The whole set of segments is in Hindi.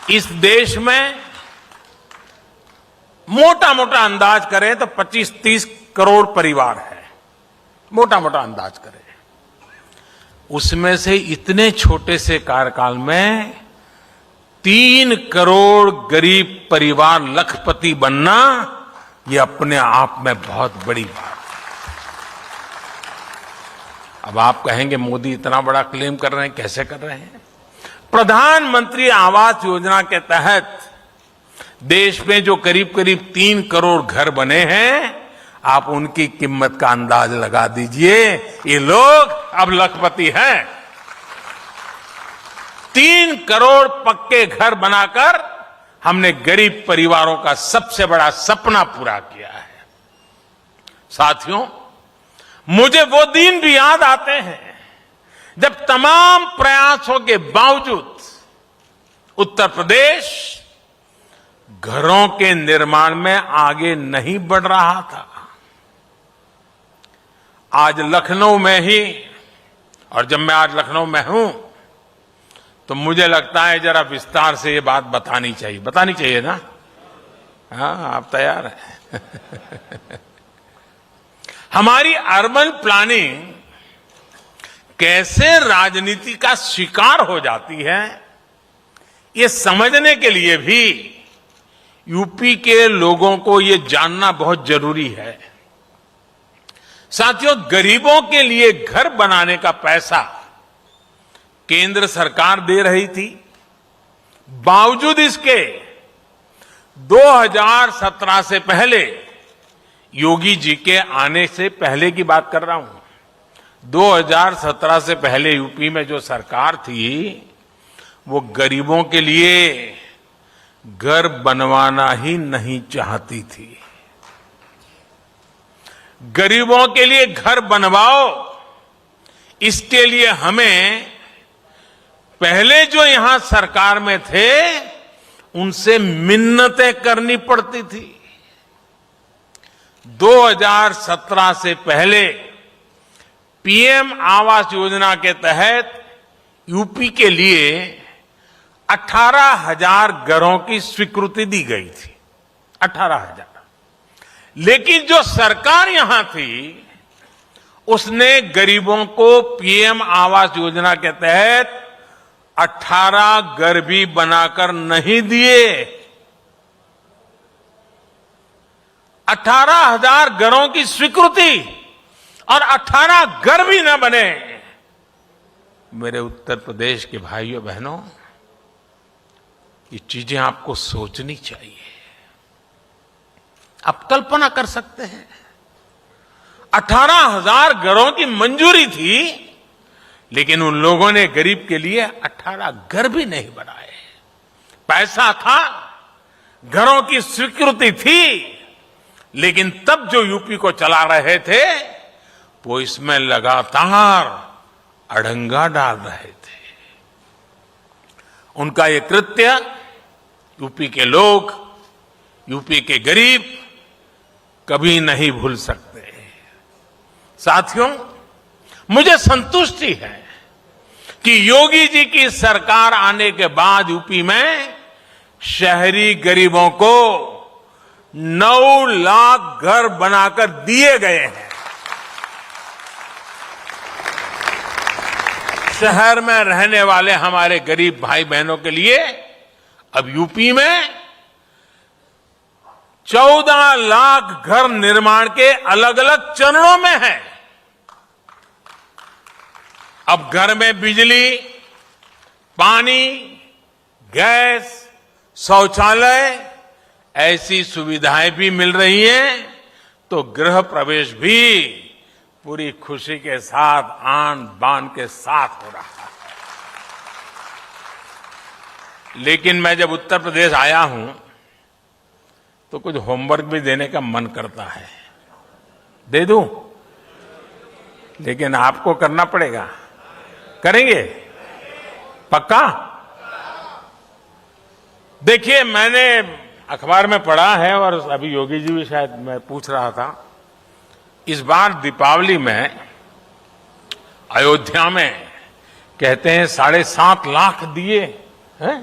इस देश में मोटा मोटा अंदाज करें तो 25-30 करोड़ परिवार है, मोटा मोटा अंदाज करें। उसमें से इतने छोटे से कार्यकाल में 3 करोड़ गरीब परिवार लखपति बनना, ये अपने आप में बहुत बड़ी बात है। अब आप कहेंगे मोदी इतना बड़ा क्लेम कर रहे हैं, कैसे कर रहे हैं? प्रधानमंत्री आवास योजना के तहत देश में जो करीब करीब 3 करोड़ घर बने हैं, आप उनकी कीमत का अंदाज लगा दीजिए। ये लोग अब लखपति हैं। 3 करोड़ पक्के घर बनाकर हमने गरीब परिवारों का सबसे बड़ा सपना पूरा किया है। साथियों, मुझे वो दिन भी याद आते हैं जब तमाम प्रयासों के बावजूद उत्तर प्रदेश घरों के निर्माण में आगे नहीं बढ़ रहा था। आज लखनऊ में ही, और जब मैं आज लखनऊ में हूं तो मुझे लगता है जरा विस्तार से ये बात बतानी चाहिए ना? हाँ, आप तैयार हैं? हमारी अर्बन प्लानिंग कैसे राजनीति का शिकार हो जाती है, ये समझने के लिए भी यूपी के लोगों को ये जानना बहुत जरूरी है। साथियों, गरीबों के लिए घर बनाने का पैसा केंद्र सरकार दे रही थी। बावजूद इसके 2017 से पहले, योगी जी के आने से पहले की बात कर रहा हूं, 2017 से पहले यूपी में जो सरकार थी वो गरीबों के लिए घर बनवाना ही नहीं चाहती थी। गरीबों के लिए घर बनवाओ, इसके लिए हमें पहले जो यहां सरकार में थे उनसे मिन्नतें करनी पड़ती थी। 2017 से पहले पीएम आवास योजना के तहत यूपी के लिए 18,000 घरों की स्वीकृति दी गई थी। 18,000। लेकिन जो सरकार यहां थी उसने गरीबों को पीएम आवास योजना के तहत 18 घर भी बनाकर नहीं दिए। 18,000 घरों की स्वीकृति और 18 घर भी न बने। मेरे उत्तर प्रदेश के भाइयों बहनों, ये चीजें आपको सोचनी चाहिए। आप कल्पना कर सकते हैं, 18,000 घरों की मंजूरी थी, लेकिन उन लोगों ने गरीब के लिए 18 घर भी नहीं बनाए। पैसा था, घरों की स्वीकृति थी, लेकिन तब जो यूपी को चला रहे थे वो इसमें लगातार अड़ंगा डाल रहे थे। उनका ये कृत्य यूपी के लोग, यूपी के गरीब कभी नहीं भूल सकते। साथियों, मुझे संतुष्टि है कि योगी जी की सरकार आने के बाद यूपी में शहरी गरीबों को 9 लाख घर बनाकर दिए गए हैं। शहर में रहने वाले हमारे गरीब भाई बहनों के लिए अब यूपी में 14 लाख घर निर्माण के अलग अलग चरणों में है। अब घर में बिजली, पानी, गैस, शौचालय ऐसी सुविधाएं भी मिल रही हैं, तो गृह प्रवेश भी पूरी खुशी के साथ, आन बान के साथ हो रहा है। लेकिन मैं जब उत्तर प्रदेश आया हूं तो कुछ होमवर्क भी देने का मन करता है। दे दूं? लेकिन आपको करना पड़ेगा। करेंगे? पक्का? देखिए, मैंने अखबार में पढ़ा है और अभी योगी जी भी शायद मैं पूछ रहा था, इस बार दीपावली में अयोध्या में कहते हैं 7.5 लाख दिए हैं।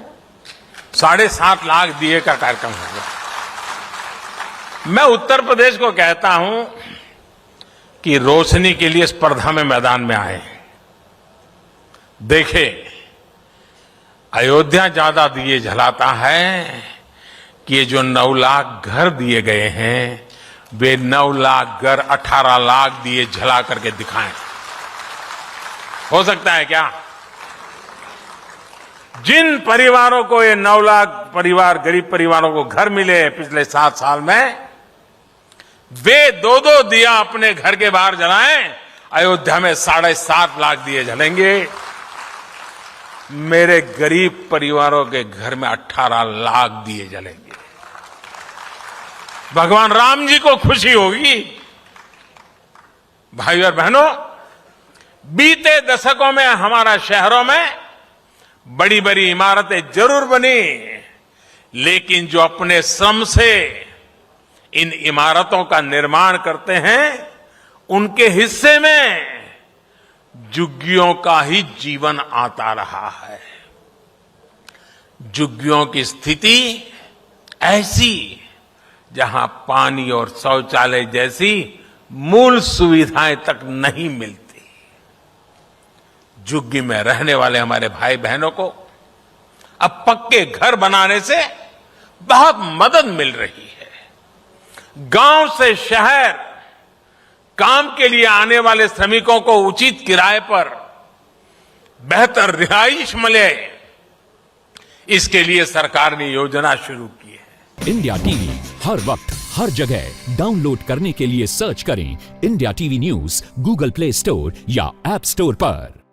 7.5 लाख दिए का कार्यक्रम होगा। मैं उत्तर प्रदेश को कहता हूं कि रोशनी के लिए स्पर्धा में मैदान में आए। देखें, अयोध्या ज्यादा दिए जलाता है कि ये जो 9 लाख घर दिए गए हैं, वे 9 लाख घर 18 लाख दिए जला करके दिखाएं। हो सकता है क्या? जिन परिवारों को ये 9 लाख परिवार, गरीब परिवारों को घर मिले पिछले 7 साल में, वे 2-2 दिया अपने घर के बाहर जलाएं। अयोध्या में 7.5 लाख दिए जलेंगे। मेरे गरीब परिवारों के घर में 18 लाख दिए जलेंगे। भगवान राम जी को खुशी होगी। भाई और बहनों, बीते दशकों में हमारा शहरों में बड़ी बड़ी इमारतें जरूर बनी, लेकिन जो अपने श्रम से इन इमारतों का निर्माण करते हैं, उनके हिस्से में झुग्गियों का ही जीवन आता रहा है। झुग्गियों की स्थिति ऐसी जहां पानी और शौचालय जैसी मूल सुविधाएं तक नहीं मिलती। झुग्गी में रहने वाले हमारे भाई बहनों को अब पक्के घर बनाने से बहुत मदद मिल रही है। गांव से शहर काम के लिए आने वाले श्रमिकों को उचित किराए पर बेहतर रिहाइश मिले, इसके लिए सरकार ने योजना शुरू की है। इंडिया टीवी हर वक्त हर जगह डाउनलोड करने के लिए सर्च करें India TV news Google play store या ऐप स्टोर पर।